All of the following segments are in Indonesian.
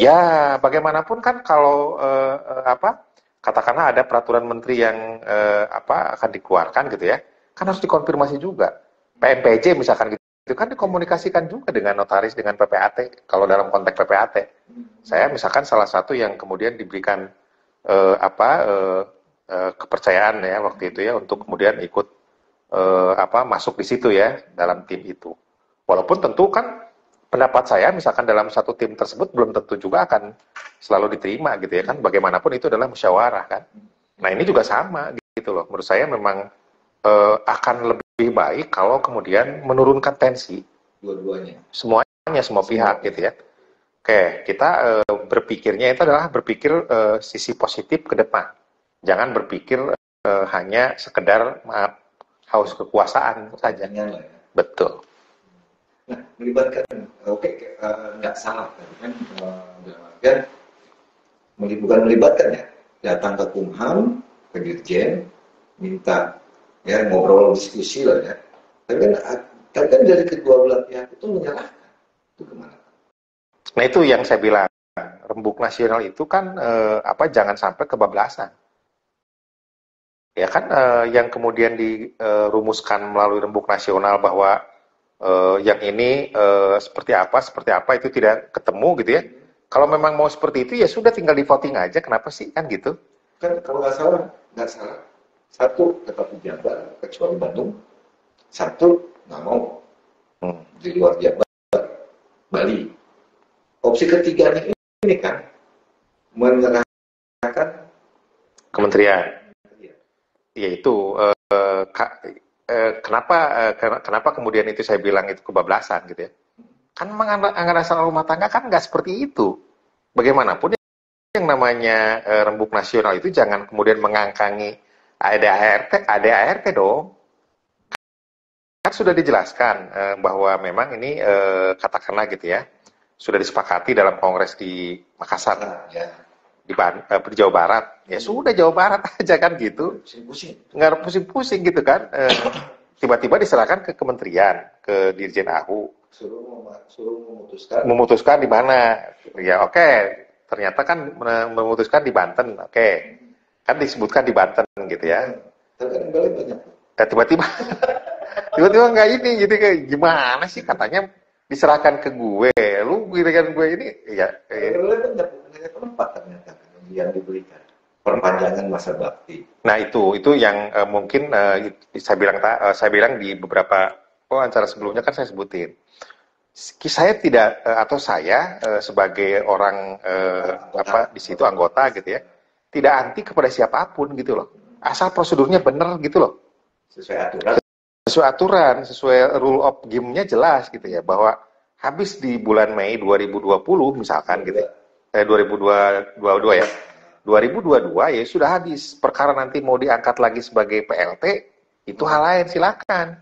Ya, bagaimanapun kan kalau katakanlah ada peraturan menteri yang akan dikeluarkan gitu ya, kan harus dikonfirmasi juga. PMPJ misalkan gitu, itu kan dikomunikasikan juga dengan notaris, dengan PPAT. Kalau dalam konteks PPAT, saya misalkan salah satu yang kemudian diberikan kepercayaan ya waktu itu ya untuk kemudian ikut masuk di situ ya dalam tim itu. Walaupun tentu kan pendapat saya misalkan dalam satu tim tersebut belum tentu juga akan selalu diterima gitu ya kan, bagaimanapun itu adalah musyawarah kan. Nah ini juga sama gitu loh, menurut saya memang akan lebih baik kalau kemudian menurunkan tensi dua-duanya, semuanya, semua pihak gitu ya. Oke, kita berpikirnya itu adalah berpikir sisi positif ke depan, jangan berpikir hanya sekedar haus kekuasaan saja. ya. Betul. Nah, melibatkan, nggak salah kan, bukan melibatkan ya, datang ke Kumham, ke Dirjen, minta ya ngobrol diskusi lah ya. Tapi kan dari kedua belah pihak itu menyalahkan, itu kemana? Nah itu yang saya bilang, rembuk nasional itu kan jangan sampai kebablasan. Ya kan yang kemudian dirumuskan melalui rembuk nasional bahwa yang ini seperti apa itu tidak ketemu gitu ya. Kalau memang mau seperti itu ya sudah tinggal di voting aja, kenapa sih kan gitu? Kan kalau nggak salah. Satu tetap di Jabar kecuali Bandung, satu nggak mau di luar Jabar, Bali. Opsi ketiganya ini kan menyerahkan kementerian. Yaitu kenapa kemudian itu saya bilang itu kebablasan gitu ya. Kan memang anggaran dasar rumah tangga kan nggak seperti itu. Bagaimanapun yang namanya rembuk nasional itu jangan kemudian mengangkangi ADART dong. Kan sudah dijelaskan bahwa memang ini katakanlah gitu ya, sudah disepakati dalam kongres di Makassar ya. Di Jawa Barat, ya sudah Jawa Barat aja kan gitu, nggak pusing-pusing gitu kan, tiba-tiba diserahkan ke kementerian, ke Dirjen AHU, suruh memutuskan di mana, ya oke, ternyata kan memutuskan di Banten, oke, kan disebutkan di Banten gitu ya, tiba-tiba nggak ini, jadi kayak gimana sih katanya diserahkan ke gue, lu giliran gue ini, ya. Tempat ternyata yang diberikan perpanjangan masa bakti. Nah itu yang mungkin saya bilang di beberapa wawancara sebelumnya kan saya sebutin. Saya tidak saya sebagai orang di situ anggota gitu ya, tidak anti kepada siapapun gitu loh. Asal prosedurnya benar gitu loh. Sesuai aturan, sesuai rule of game-nya jelas gitu ya, bahwa habis di bulan Mei 2020 misalkan gitu. 2022 ya. 2022 ya sudah habis. Perkara nanti mau diangkat lagi sebagai PLT, itu hal lain, silakan.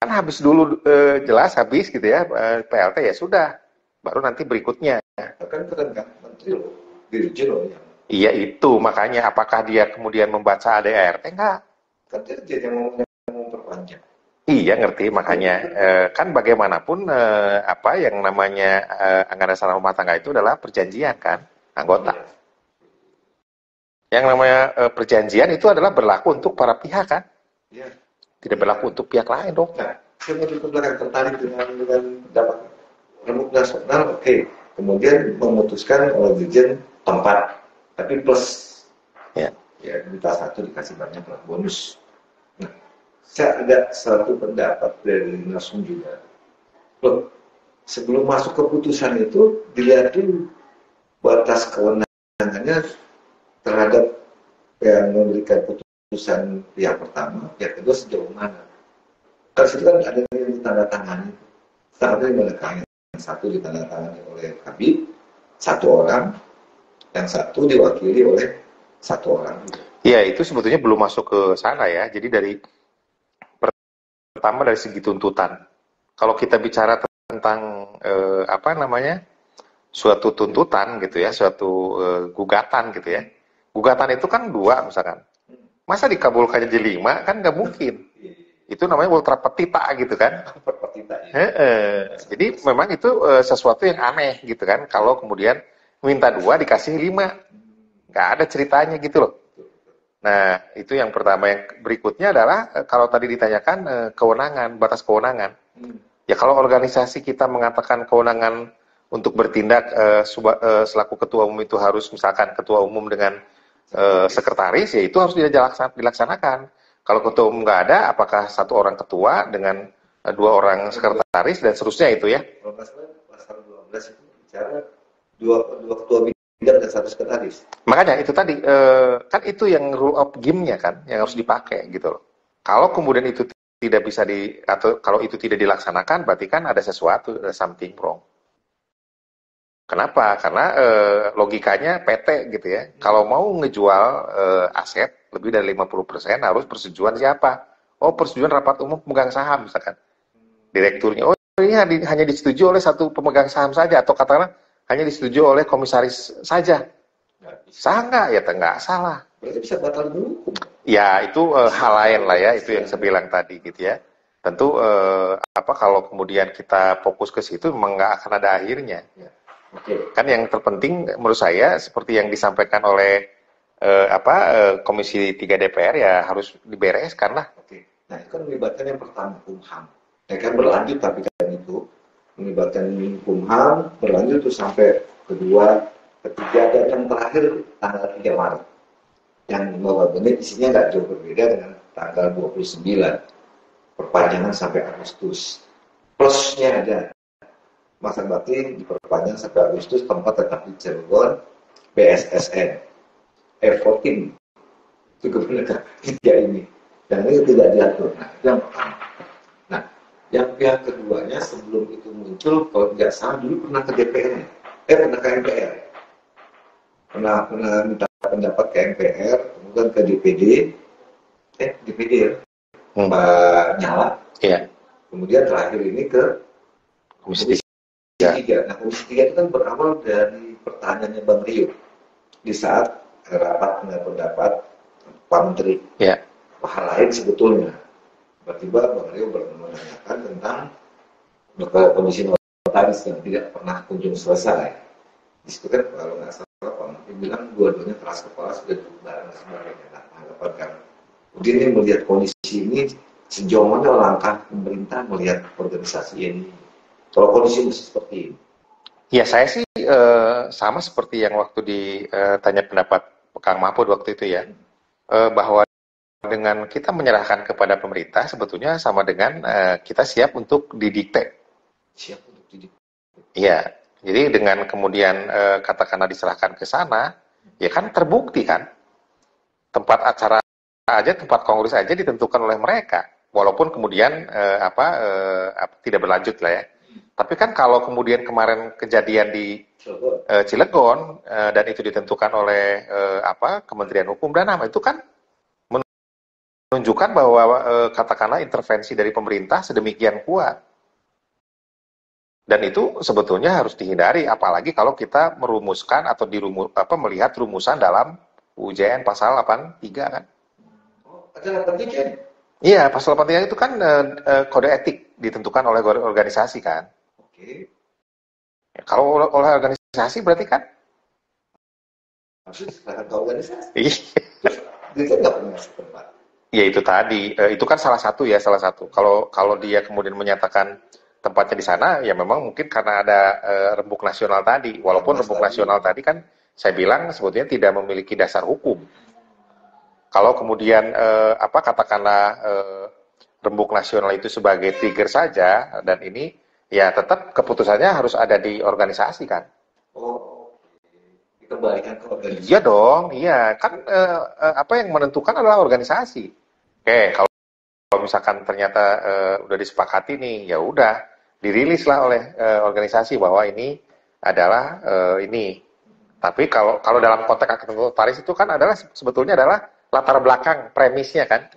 Kan habis dulu jelas habis gitu ya, PLT ya sudah. Baru nanti berikutnya. Kan menteri loh, Dirjen loh ya. Iya itu, makanya apakah dia kemudian membaca ADART? Enggak. Kan Dirjen yang mau memperpanjang. Iya ngerti, makanya kan bagaimanapun yang namanya anggaran dasar rumah tangga itu adalah perjanjian kan, anggota. Yang namanya perjanjian itu adalah berlaku untuk para pihak kan, tidak berlaku untuk pihak lain dong. Nah, saya mau ke belakang tertarik dengan pendapat rembuk nasional, oke. Kemudian memutuskan oleh Dirjen tempat, tapi plus ya minta satu dikasih banyak lah bonus. Saya ada satu pendapat dari Nasum juga. Loh, sebelum masuk keputusan itu dilihat dulu batas kewenangannya terhadap yang memberikan putusan pihak pertama, pihak kedua sejauh mana. Kan situ kan ada yang ditandatangani. Tapi yang satu ditandatangani oleh Habib, satu orang, yang satu diwakili oleh satu orang. Iya, itu sebetulnya belum masuk ke sana ya. Jadi pertama dari segi tuntutan. Kalau kita bicara tentang suatu tuntutan gitu ya, suatu gugatan gitu ya. Gugatan itu kan dua misalkan. Masa dikabulkannya jadi 5 kan nggak mungkin. Itu namanya ultra petita gitu kan. minta ya. Jadi memang itu sesuatu yang aneh gitu kan. Kalau kemudian minta 2 dikasih 5, nggak ada ceritanya gitu loh. Nah, itu yang pertama. Yang berikutnya adalah kalau tadi ditanyakan kewenangan, batas kewenangan. Ya kalau organisasi kita mengatakan kewenangan untuk bertindak selaku ketua umum itu harus misalkan ketua umum dengan sekretaris, ya itu harus dilaksanakan. Kalau ketua umum nggak ada, apakah 1 orang ketua dengan 2 orang sekretaris dan seterusnya itu ya? Kalau nggak salah pasal 12 itu bicara dua ketua bidang dan 1 sekretaris. Makanya itu tadi kan itu yang rule of game-nya kan yang harus dipakai gitu loh. Kalau kemudian itu tidak bisa atau kalau itu tidak dilaksanakan, berarti kan ada sesuatu, ada something wrong. Kenapa? Karena logikanya PT gitu ya. Kalau mau ngejual aset lebih dari 50% harus persetujuan siapa? Oh, persetujuan rapat umum pemegang saham misalkan. Direkturnya, oh ini hanya disetujui oleh 1 pemegang saham saja, atau katakanlah hanya disetujui oleh komisaris saja. Sah nggak? Ya nggak salah. Berarti bisa batal dulu. Ya itu hal lain lah ya, itu yang saya bilang tadi gitu ya. Tentu kalau kemudian kita fokus ke situ memang nggak akan ada akhirnya. Ya. Kan yang terpenting menurut saya seperti yang disampaikan oleh Komisi 3 DPR ya harus dibereskan lah. Nah itu kan melibatkan yang pertama Kumham. Ya kan berlanjut tapi kan itu melibatkan Kumham berlanjut terus sampai kedua, ketiga dan yang terakhir tanggal 3 Maret. Yang notabene isinya nggak jauh berbeda dengan tanggal 29 perpanjangan sampai Agustus. Plusnya ada masa bakti diperpanjang sampai Agustus, tempat tetap di Cilegon, BSSN, Air14 itu kebenaran 3 ini dan ini tidak diatur. Nah itu yang pertama. Nah yang pihak keduanya sebelum itu muncul kalau tidak salah dulu pernah ke DPR, pernah ke MPR, pernah minta pendapat ke MPR, kemudian ke DPD, DPD ya, Pak Nyala, kemudian terakhir ini ke Komisi 3. Nah Komisi 3 itu kan berawal dari pertanyaannya Bang Rio di saat rapat dengan pendapat Pak Menteri. Hal lain sebetulnya. Tiba-tiba Bang Rio menanyakan tentang kondisi notaris yang tidak pernah kunjung selesai. Disebutkan kalau nggak salah Pak Menteri bilang dua-duanya keras kepala sudah berubah dan sebagainya. Nah, tanggapan kan. Kemudian ini melihat kondisi ini sejauh mana langkah pemerintah melihat organisasi ini. Kalau kondisi seperti ini. Ya saya sih sama seperti yang waktu ditanya pendapat Kang Mahfud waktu itu ya, bahwa dengan kita menyerahkan kepada pemerintah sebetulnya sama dengan kita siap untuk didikte. Siap untuk didikte. Iya, jadi dengan kemudian katakanlah diserahkan ke sana, ya kan terbukti kan tempat acara aja, tempat kongres aja ditentukan oleh mereka, walaupun kemudian tidak berlanjut lah ya. Tapi kan kalau kemudian kemarin kejadian di Cilegon dan itu ditentukan oleh Kementerian Hukum dan HAM, itu kan menunjukkan bahwa katakanlah intervensi dari pemerintah sedemikian kuat. Dan itu sebetulnya harus dihindari, apalagi kalau kita merumuskan atau melihat rumusan dalam UJN pasal 83 kan. Ada 83? Iya, pasal 83 itu kan kode etik ditentukan oleh organisasi kan. Ya, kalau oleh organisasi berarti kan? Maksudnya silahkan ke organisasi. Iya. Dia nggak punya setempat. Ya itu tadi, itu kan salah satu. Kalau dia kemudian menyatakan tempatnya di sana, ya memang mungkin karena ada rembuk nasional tadi. Walaupun rembuk nasional tadi kan saya bilang sebetulnya tidak memiliki dasar hukum. Kalau kemudian katakanlah rembuk nasional itu sebagai trigger saja, dan ini ya tetap keputusannya harus ada di organisasi kan. Dikembalikan ke organisasi. Iya dong, iya kan yang menentukan adalah organisasi. Oke, kalau misalkan ternyata udah disepakati nih, ya udah dirilis lah oleh organisasi bahwa ini adalah ini. Tapi kalau dalam konteks akad notaris itu kan adalah sebetulnya adalah latar belakang premisnya kan.